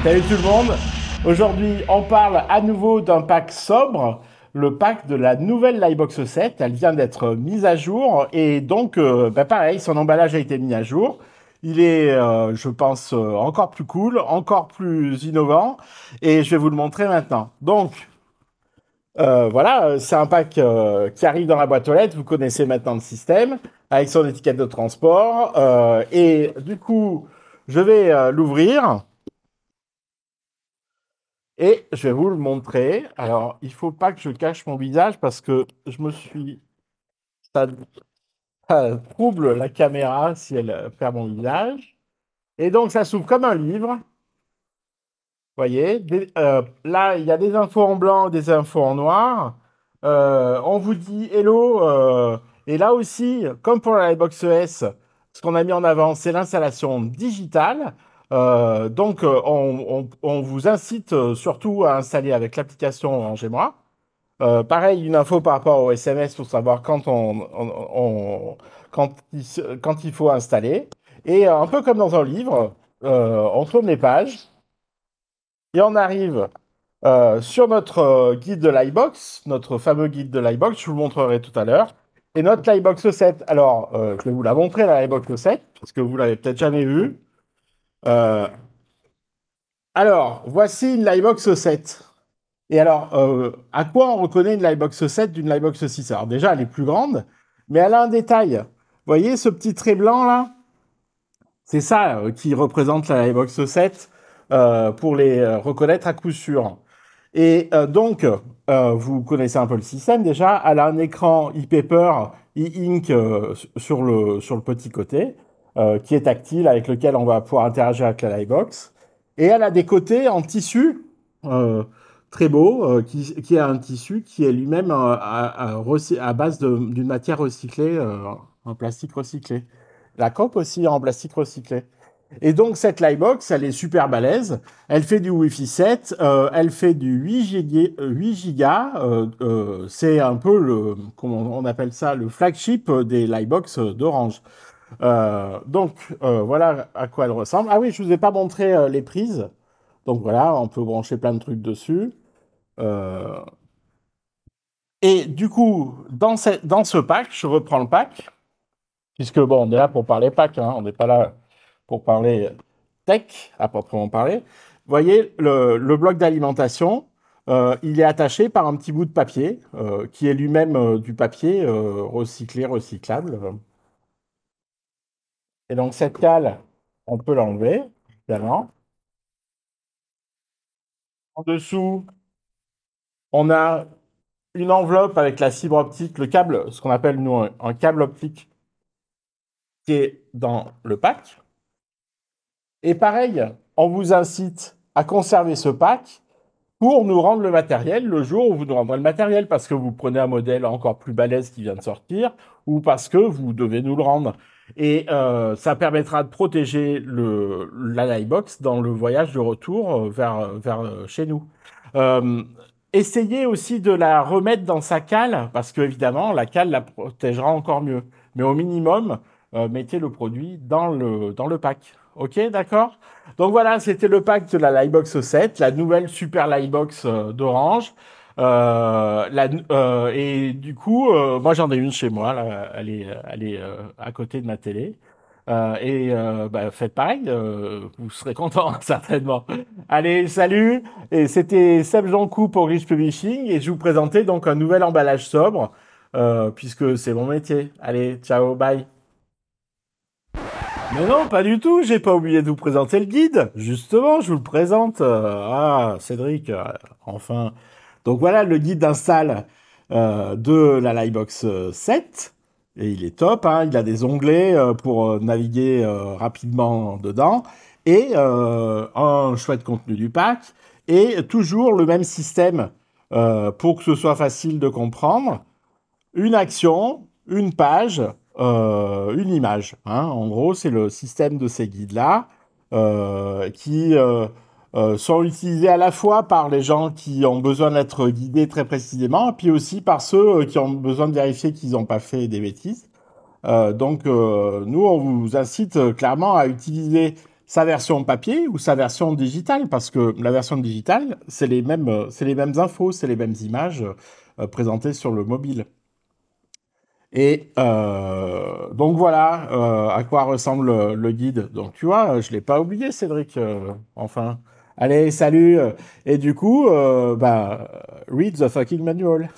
Salut tout le monde. Aujourd'hui, on parle à nouveau d'un pack sobre, le pack de la nouvelle Livebox 7. Elle vient d'être mise à jour et donc, pareil, son emballage a été mis à jour. Il est, je pense, encore plus cool, encore plus innovant et je vais vous le montrer maintenant. Donc, voilà, c'est un pack qui arrive dans la boîte aux lettres. Vous connaissez maintenant le système avec son étiquette de transport. Et du coup, je vais l'ouvrir. Et je vais vous le montrer. Alors, il faut pas que je cache mon visage parce que je me suis... Ça, ça trouble la caméra si elle perd mon visage. Et donc, ça s'ouvre comme un livre. Vous voyez, là, il y a des infos en blanc, des infos en noir. On vous dit hello. Et là aussi, comme pour la Livebox ES, ce qu'on a mis en avant, c'est l'installation digitale. On vous incite surtout à installer avec l'application Rangez-moi. Pareil, une info par rapport au SMS pour savoir quand il faut installer. Et un peu comme dans un livre, on tourne les pages et on arrive sur notre guide de l'iBox, notre fameux guide de l'iBox, je vous le montrerai tout à l'heure. Et notre l'iBox 7, alors je vais vous la montrer la l'iBox 7, parce que vous l'avez peut-être jamais vue. Euh, alors, voici une l'iBox 7. Et alors, à quoi on reconnaît une Livebox 7 d'une Livebox 6? Alors déjà, elle est plus grande, mais elle a un détail. Vous voyez ce petit trait blanc là? C'est ça qui représente la Livebox 7 pour les reconnaître à coup sûr. Et vous connaissez un peu le système déjà. Elle a un écran e-paper, e-ink sur le petit côté, qui est tactile, avec lequel on va pouvoir interagir avec la Livebox. Et elle a des côtés en tissu euh, très beau, qui a un tissu qui est lui-même à base d'une matière recyclée, en plastique recyclé. La coque aussi en plastique recyclé. Et donc, cette Livebox, elle est super balèze. Elle fait du Wi-Fi 7, elle fait du 8 gigas. C'est un peu comment on appelle ça, le flagship des Livebox d'Orange. Voilà à quoi elle ressemble. Ah oui, je vous ai pas montré les prises. Donc voilà, on peut brancher plein de trucs dessus. Euh, et du coup, dans ce pack, je reprends le pack, puisque bon, on est là pour parler pack, hein, on n'est pas là pour parler tech, à proprement parler. Vous voyez, le bloc d'alimentation, il est attaché par un petit bout de papier, qui est lui-même du papier recyclé, recyclable. Et donc cette cale, on peut l'enlever, évidemment. En dessous, on a une enveloppe avec la fibre optique, le câble, ce qu'on appelle nous un câble optique qui est dans le pack. Et pareil, on vous incite à conserver ce pack pour nous rendre le matériel le jour où vous nous rendrez le matériel, parce que vous prenez un modèle encore plus balèze qui vient de sortir, ou parce que vous devez nous le rendre. Et ça permettra de protéger la Livebox dans le voyage de retour vers chez nous. Euh, Essayez aussi de la remettre dans sa cale, parce que évidemment, la cale la protégera encore mieux. Mais au minimum, mettez le produit dans le pack. Ok, d'accord? Donc voilà, c'était le pack de la Livebox 7, la nouvelle super Livebox d'Orange. Et du coup, moi j'en ai une chez moi, là, elle est à côté de ma télé. Faites pareil, vous serez content certainement. Allez, salut! Et c'était Seb Jeancou pour Rich Publishing et je vous présentais donc un nouvel emballage sobre, puisque c'est mon métier. Allez, ciao, bye! Mais non, pas du tout, j'ai pas oublié de vous présenter le guide. Justement, je vous le présente. Cédric, enfin. Donc voilà le guide d'install de la Livebox 7. Et il est top, hein, il a des onglets pour naviguer rapidement dedans. Et un chouette contenu du pack. Et toujours le même système pour que ce soit facile de comprendre une action, une page, une image, hein. En gros, c'est le système de ces guides-là qui sont utilisés à la fois par les gens qui ont besoin d'être guidés très précisément, puis aussi par ceux qui ont besoin de vérifier qu'ils n'ont pas fait des bêtises. Nous, on vous incite clairement à utiliser sa version papier ou sa version digitale, parce que la version digitale, c'est les mêmes infos, c'est les mêmes images présentées sur le mobile. Et donc voilà à quoi ressemble le guide. Donc tu vois, je l'ai pas oublié, Cédric. Enfin, allez, salut. Et du coup, bah, read the fucking manual.